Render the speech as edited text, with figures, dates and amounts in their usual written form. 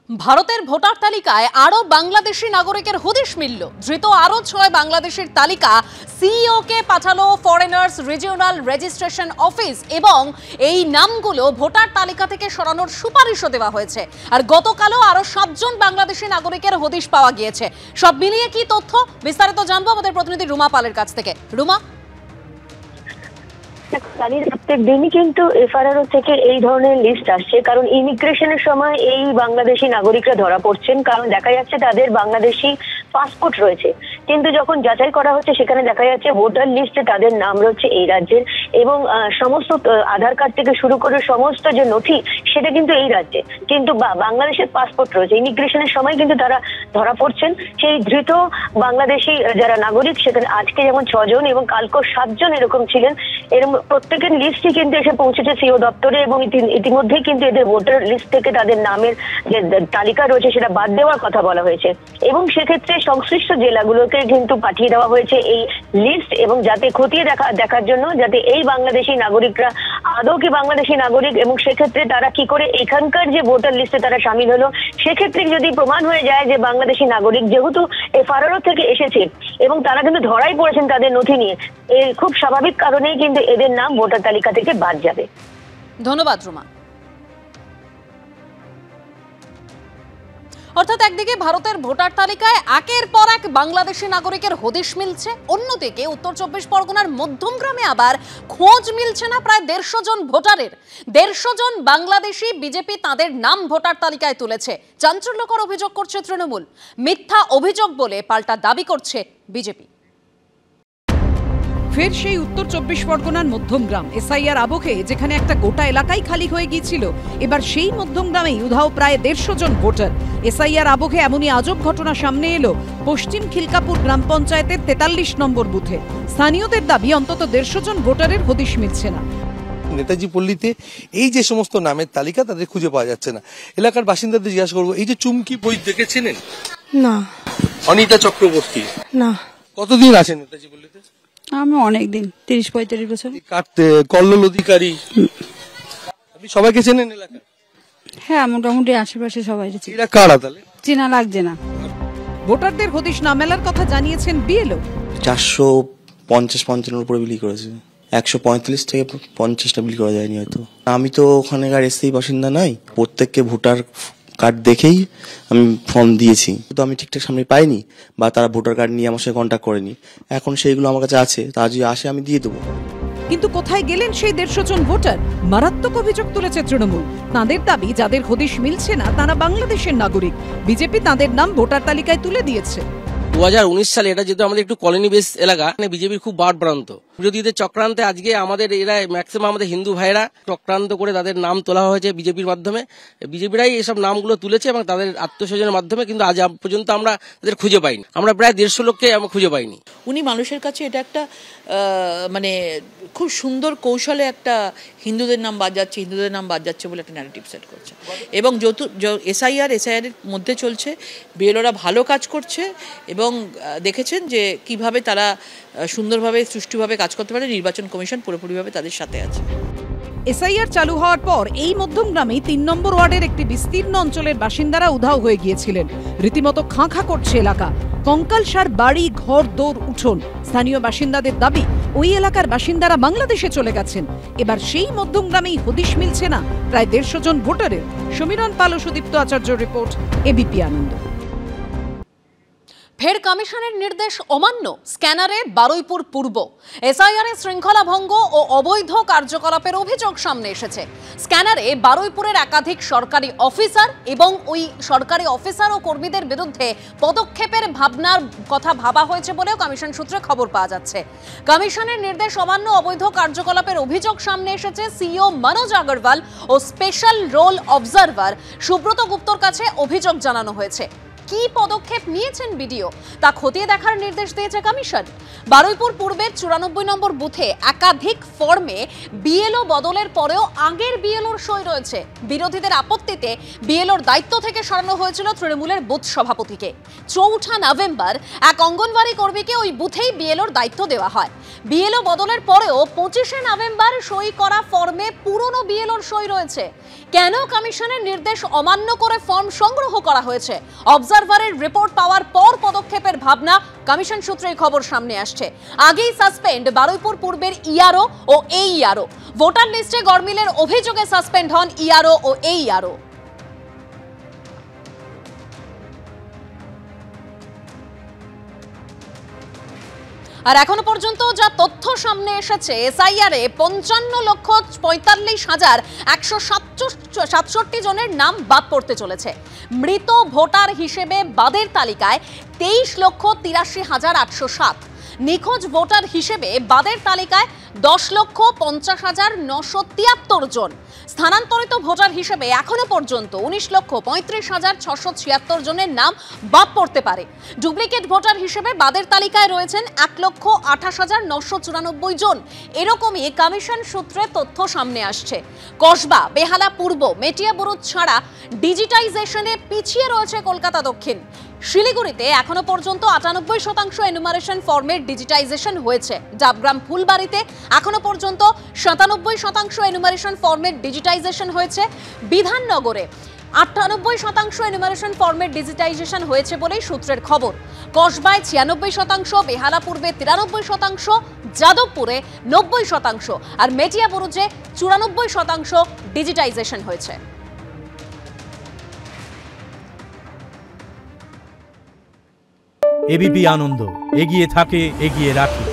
ভারতের ভোটার তালিকায় আরো বাংলাদেশি নাগরিকের হদিশ মিলল। ধৃত আরো 6 বাংলাদেশের তালিকা সিইও কে পাঠালো ফরেনার্স রিজিওনাল রেজিস্ট্রেশন অফিস এবং এই নামগুলো ভোটার তালিকা থেকে সরানোর সুপারিশও দেওয়া হয়েছে। আর গতকালও আরো 7 জন বাংলাদেশি নাগরিকের হদিশ পাওয়া গিয়েছে। সব মিলিয়ে কি তথ্য বিস্তারিত জানবো আমাদের প্রতিনিধি রুমা পালের কাছ থেকে। রুমা, প্রত্যেক দিনই কিন্তু এফআরআরও থেকে এই ধরনের লিস্ট আসছে, কারণ ইমিগ্রেশনের সময় এই বাংলাদেশি নাগরিকরা ধরা পড়ছেন, কারণ দেখা যাচ্ছে তাদের বাংলাদেশি পাসপোর্ট রয়েছে, কিন্তু যখন যাচাই করা হচ্ছে সেখানে দেখা যাচ্ছে ভোটার লিস্টে তাদের নাম রয়েছে এই রাজ্যের এবং সমস্ত আধার কার্ড থেকে শুরু করে সমস্ত যে নথি সেটা কিন্তু এই রাজ্যে, কিন্তু বাংলাদেশের পাসপোর্ট রয়েছে। ইমিগ্রেশনের সময় কিন্তু তারা ধরা পড়ছেন। সেই ধৃত বাংলাদেশি যারা নাগরিক সেখানে আজকে যেমন 6 জন এবং কালকেও 7 জন এরকম ছিলেন। এরকম প্রত্যেকের লিস্টই কিন্তু এসে পৌঁছেছে সিও দপ্তরে এবং ইতিমধ্যেই কিন্তু এদের ভোটার লিস্ট থেকে তাদের নামের যে তালিকা রয়েছে সেটা বাদ দেওয়ার কথা বলা হয়েছে এবং সেক্ষেত্রে সংশ্লিষ্ট জেলাগুলোকে কিন্তু পাঠিয়ে দেওয়া হয়েছে এই লিস্ট, এবং যাতে খতিয়ে দেখার জন্য যাতে এই বাংলাদেশি নাগরিকরা আদৌ কি বাংলাদেশি নাগরিক এবং সেক্ষেত্রে তারা কি করে এখানকার যে ভোটার লিস্টে তারা সামিল হলো, সেক্ষেত্রে যদি প্রমাণ হয়ে যায় যে বাংলাদেশি নাগরিক যেহেতু এফআরআরও থেকে এসেছে এবং তারা কিন্তু ধরাই পড়েছেন তাদের নথি নিয়ে, এই খুব স্বাভাবিক কারণেই কিন্তু এদের নাম ভোটার তালিকা থেকে বাদ যাবে। ধন্যবাদ রুমা। অর্থাৎ একদিকে ভারতের ভোটার তালিকায় একের পর এক বাংলাদেশি নাগরিকের হদিশ মিলছে, অন্যদিকে উত্তর 24 পরগনার মধ্যমগ্রামে আবার খোঁজ মিলছে না প্রায় 150 জন ভোটারের। 150 জন বাংলাদেশি বিজেপি তাদের নাম ভোটার তালিকায় তুলেছে। চাঞ্চল্যকর অভিযোগ করছে তৃণমূল, মিথ্যা অভিযোগ বলে পাল্টা দাবি করছে বিজেপি। ফের সেই উত্তর 24 পরগনার মধ্যমগ্রাম এসআইআর আবহে যেখানে একটা গোটা এলাকাই খালি হয়ে গিয়েছিল, এবার সেই মধ্যমগ্রামেই উধাও প্রায় 150 জন ভোটার। এসআইআর আবহে এমনই আজব ঘটনা সামনে এলো পশ্চিম খিলকাপুর গ্রাম পঞ্চায়েতের 43 নম্বর বুথে। স্থানীয়দের দাবি অন্তত 150 জন ভোটারের হদিশ মিলছে না। নেতাজি পল্লীতে এই যে সমস্ত নামের তালিকা তাদের খুঁজে পাওয়া যাচ্ছে না। এলাকার বাসিন্দাদের জিজ্ঞাসা করবো, এই যে চুমকি বই দেখেছিলেন? না। অনিতা চক্রবর্তী? না। কতদিন আছেন নেতাজি পল্লীতে? আমি অনেকদিন, 30-35 বছর। কল্লোল অধিকারী, আপনি সবাইকে চেনেন এলাকা? হ্যাঁ, মোটামুটি আশেপাশে সবাই এরা কারা তাহলে? চেনা লাগছে না। ভোটারদের হদিশ না মেলার কথা জানিয়েছেন বিএলও। 450-55 উপরে বিলি করেছে, 145 থেকে 50টা বিলি করা যায়নি হয়তো। আমি তো ওখানেকার স্থায়ী বাসিন্দা নাই, প্রত্যেককে ভোটার কার্ড দেখেই আমি ফর্ম দিয়েছি, তো আমি ঠিকঠাক সামনে পাইনি বা তারা ভোটার কার্ড নিয়ে আমার সাথে কন্ট্যাক্ট করেনি। এখন সেইগুলো আমার কাছে আছে, তা যদি আসে আমি দিয়ে দেবো। কিন্তু কোথায় গেলেন সেই 150 জন ভোটার? মারাত্মক অভিযোগ তুলেছে তৃণমূল। তাদের দাবি যাদের হদিশ মিলছে না তারা বাংলাদেশের নাগরিক, বিজেপি তাদের নাম ভোটার তালিকায় তুলে দিয়েছে। 2019 সালে এটা যেহেতু আমাদের একটু কলোনি বেস এলাকা, বিজেপির খুব বাড়প্রান্ত বিরোধীদের চক্রান্তে আজকে আমাদের এরা ম্যাক্সিমাম আমাদের হিন্দু ভাইরা চক্রান্ত করে তাদের নাম তোলা হয়েছে বিজেপির মাধ্যমে। বিজেপিরাই এসব নামগুলো তুলেছে এবং তাদের আত্মস্বজনের মাধ্যমে, কিন্তু আজ পর্যন্ত আমরা তাদের খুঁজে পাইনি। আমরা প্রায় 150 লোককে আমরা খুঁজে পাইনি। উনি মানুষের কাছে এটা একটা মানে খুব সুন্দর কৌশলে একটা হিন্দুদের নাম বাদ যাচ্ছে, হিন্দুদের নাম বাদ যাচ্ছে বলে একটা ন্যারেটিভ সেট করছে এবং যেহেতু এসআইআর এর মধ্যে চলছে, বিএলওরা ভালো কাজ করছে এবং দেখেছেন যে কিভাবে তারা সুন্দরভাবে সুষ্ঠুভাবে কাজ করতে পারে। নির্বাচন কমিশন পুরোপুরিভাবে তাদের সাথে আছে। এসআইআর চালু হওয়ার পর এই মধ্যমগ্রামে 3 নম্বর ওয়ার্ডের একটি বিস্তীর্ণ অঞ্চলের বাসিন্দারা উধাও হয়ে গিয়েছিলেন। রীতিমতো খাঁ খাঁ করছে এলাকা, কঙ্কালসার বাড়ি, ঘর, দৌড়, উঠোন। স্থানীয় বাসিন্দাদের দাবি ওই এলাকার বাসিন্দারা বাংলাদেশে চলে গেছেন। এবার সেই মধ্যমগ্রামেই হদিশ মিলছে না প্রায় 150 জন ভোটারের। সমীরণ পাল ও সুদীপ্ত আচার্য রিপোর্ট, এবিপি আনন্দ। ফের কমিশনের নির্দেশ অমান্য, স্ক্যানারে বারুইপুর পূর্ব। এসআইআর শৃঙ্খলা ভঙ্গ ও অবৈধ কার্যকলাপের অভিযোগ সামনে এসেছে। স্ক্যানারে বারুইপুরের একাধিক সরকারি অফিসার এবং ওই সরকারি অফিসার ও কর্মীদের বিরুদ্ধে পদক্ষেপের ভাবনার কথা ভাবা হয়েছে বলেও কমিশন সূত্রে খবর পাওয়া যাচ্ছে। কমিশনের নির্দেশ অমান্য, অবৈধ কার্যকলাপের অভিযোগ সামনে এসেছে। সিইও মনোজ আগরওয়াল ও স্পেশাল রোল অবজারভার সুব্রত গুপ্তর কাছে অভিযোগ জানানো হয়েছে। কি পদক্ষেপ নিয়েছেন বিডিও তা খতিয়ে দেখার নির্দেশ দিয়েছে কমিশন। বারুইপুর পূর্বের 94 নম্বর বুথে একাধিক ফর্মে বিএলও বদলের পরেও আগের বিএলওর সই রয়েছে। বিরোধীদের আপত্তিতে বিএলওর দায়িত্ব থেকে সরানো হয়েছিল তৃণমূলের বুথ সভাপতিকে। 4 নভেম্বর এক অঙ্গনওয়াড়ি কর্মীকে ওই বুথেই বিএলওর দায়িত্ব দেওয়া হয়। বিএলও বদলের পরেও 25 নভেম্বর সই করা ফর্মে পুরনো বিএলওর সই রয়েছে। কেন কমিশনের নির্দেশ অমান্য করে ফর্ম সংগ্রহ করা হয়েছে? অবজারভারের রিপোর্ট পাওয়ার পর পদক্ষেপের ভাবনা কমিশন সূত্রেই খবর সামনে আসছে। আগেই সাসপেন্ড বারুইপুর পূর্বের ইআরও ও এইআরও। ভোটার লিস্টে গরমিলের অভিযোগে সাসপেন্ড হন ইআরও ও এইআরও। আর এখনো পর্যন্ত যা তথ্য সামনে এসেছে, এসআইআরে 55,45,167 জনের নাম বাদ পড়তে চলেছে। মৃত ভোটার হিসেবে বাদের তালিকায় 23,83,807। নিখোঁজ ভোটার হিসেবে বাদের তালিকায় 10,50,973 জন। স্থানান্তরিত ভোটার হিসেবে এখনো পর্যন্ত 19,35,676 জনের নাম বাদ পড়তে পারে। ডুপ্লিকেট ভোটার হিসেবে বাদের তালিকায় রয়েছেন 1,28,994 জন। এরকমই কমিশন সূত্রে তথ্য সামনে আসছে। কসবা, বেহালা পূর্ব, মেটিয়াবুরুজ ছাড়া ডিজিটাইজেশনে পিছিয়ে রয়েছে কলকাতা দক্ষিণ। শিলিগুড়িতে এখনো পর্যন্ত 98% এনুমারেশন ফর্মের ডিজিটাইজেশন হয়েছে। ডাবগ্রাম ফুলবাড়িতে এখনো পর্যন্ত 97% এনুমারেশন ফর্মের ডিজিটাইজেশন হয়েছে। বিধাননগরে 98% এনুমারেশন ফর্মের ডিজিটাইজেশন হয়েছে বলেই সূত্রের খবর। কসবায় 96%, বেহালা পূর্বে 93%, যাদবপুরে 90% আর মেটিয়াবুরুজে 94% ডিজিটাইজেশন হয়েছে। এবিপি আনন্দ, এগিয়ে থাকে, এগিয়ে রাখে।